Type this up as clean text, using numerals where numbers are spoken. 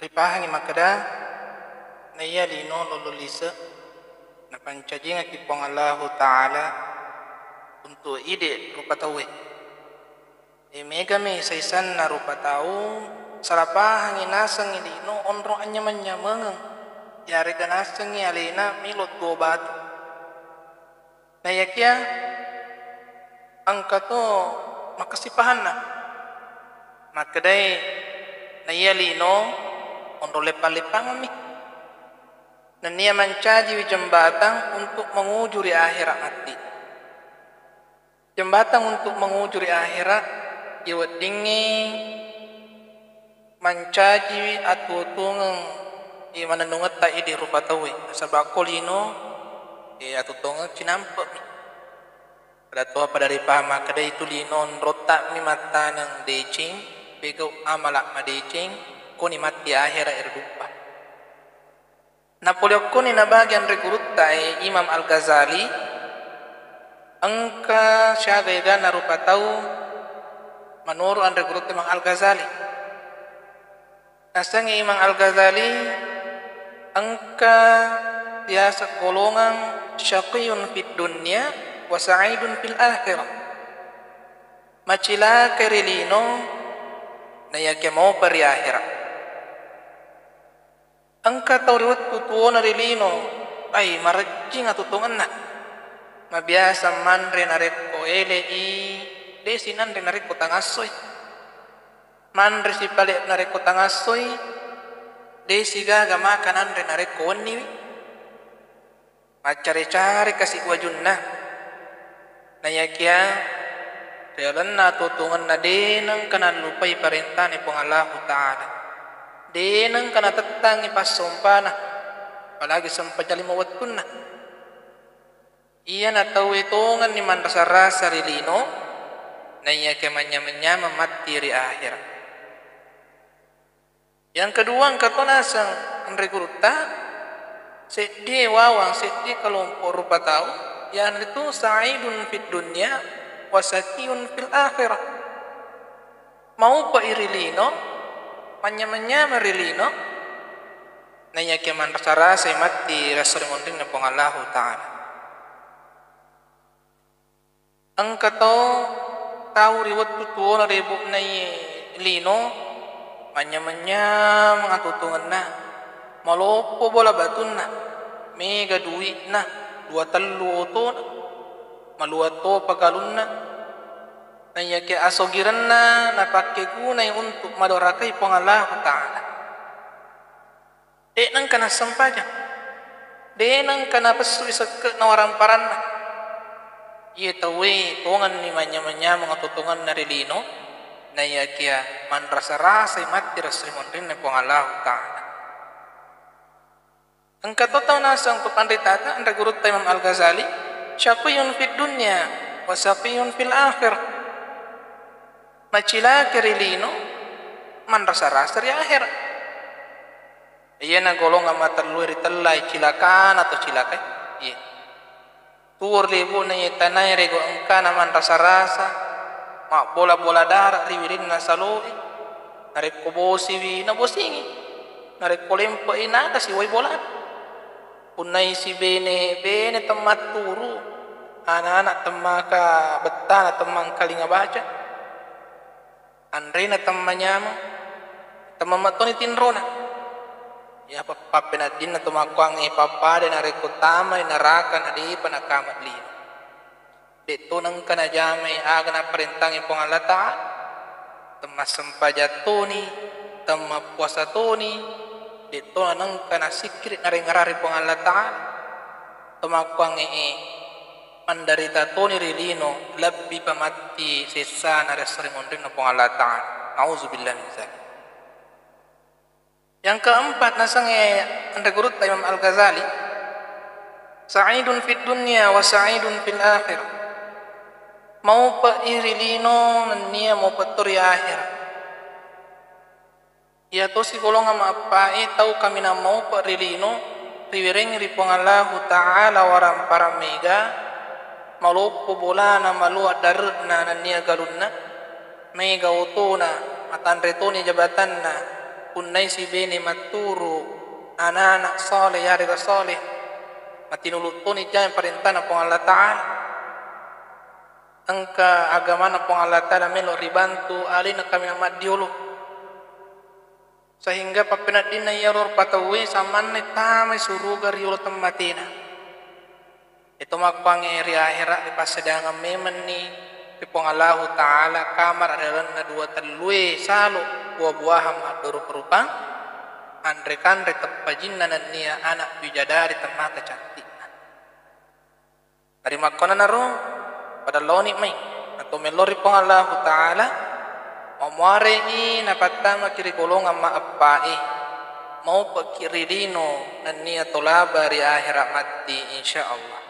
ripahangi makada na iya lino lololisa na pancajinga kipong Allah Ta'ala untuk ide rupa tawe megami saisan na rupa tau sarapahangi nasang lino onro anyamanya mengang yari kanasangi alina milot dua batu na yakia angka to makasipahan na makadai na iya lino onro lepa-lepang mi na niya mancaji jembatan untuk mengujuri akhirat mati jembatan untuk mengujuri akhirat iwat dingi mancaji atutungang mananungat ta idi rupa tawe sabab kolino atutungang cinampak mi pada tua pada ripama kada itu linon rotak mi mata nang decing begau amalak madecing koni mati akhirat erdupa Napoleon koni na bagian rekrut tai Imam Al-Ghazali angka syagaiga na rupa tau manuru an rekrut Imam Al-Ghazali nasangi Imam Al-Ghazali angka biasa golongan syaqiyun fid dunya wa sa'idun fil akhirah macila kerilino na yake mau pari akhirat angka tawriwat tutuo na rilino ay marajing atutungan na mabiasa manre nareko elei desinan re nareko tangasoy manre si palik nareko tangasoy desi gaga makanan re nareko waniwi macari-cari kasih wajunna na yakia realan na tutungan na denang kanan lupai perintah ni Allah Ta'ala denang kana tetang ipasumpana apalagi sampai jali mawatun na iya na tawitungan ni man rasa-rasa rilino na iya kemanya-manya memati ri akhirat yang kedua ang katonasang ang rekruta sedih wawang sedih kelompok rupa tau yang itu sa'idun fid dunya wa sakiyun fil akhirah mau pa irilino manya-manya merilino na iya keman rasa-rasa mati rasul munding na pong Allah Ta'ala ang kato tau riwat tutuo na ribuk na lino manya-manya mga tutungan na malopo bola batun na mega duit na dua telu to na maluato pagalun na na yake asogiran na napakigunay untuk madorakai pong Allah Ta'ala nang kana sampaja nang kana pasu isak na waramparan na iya tawe tungan ni manya-manya mga tutungan na rilino na yakia man rasa-rasa mati rasrimon rin na pong Allah Ta'ala ang katotaw nasang tupandritata ang ragurut Imam Al-Ghazali syaqiyun fid dunya wa saqiyun fil akhir macila kerilino man rasa-rasa ri akhir iya na golong amatallu ri tallay cilakan atau cilakai iya tur libu na itanay rego angka naman rasa-rasa mak bola-bola darah riwirin na saloi narik kubosi wi na bosingi narik kolempo ina kasi way bola punay si bene temat turu anak-anak temaka betana temang kalinga baca andre na temanya mo temamatoni tinrona ya papa penadin na tumakwang ipapa na rekutama inarakan adi panakamat lino dito nang kanajamay aga na perintang ipong alata temasampajatoni temapuasatoni dito nang kanasikrit na ringarari pong alata tumakwang mandarita toni rilino labbi pamati sisa na resrimondrin na pong alata nauzubillah min zalik. Yang keempat nasang ang regurut Imam Al-Ghazali sa'idun fid dunya wa sa'idun fil akhir mau pa irilino niya mau paturi akhir ya to si golongan maapai tau kami na mau pa rilino riwiring ripong Allah Ta'ala waram para mega malupo bulana maluat darna niya galunna mega utuna matanretoni jabatan na punnai si bene maturu anak-anak soleh ya rega soleh matinulutuni jangan perintah pong Allah Ta'ala angka agama na pong Allah Ta'ala melo ribantu alina kami amat diulu sehingga papinat dina yaror patawi samanne tamai suruga riulo temmatina itu makpangeri akhirat di pasedangan memen ni di pong Allah Ta'ala kamar adalah na dua telue salo buah-buahan adoro perupang andre-kandre tepajinna na niya anak bidadari temata cantik dari makona naro pada loni mai atau melori pong Allah Ta'ala Omuarei na patama kiri golongan maappai mau pakiri dino na niya tolaba ri akhirat mati insyaallah.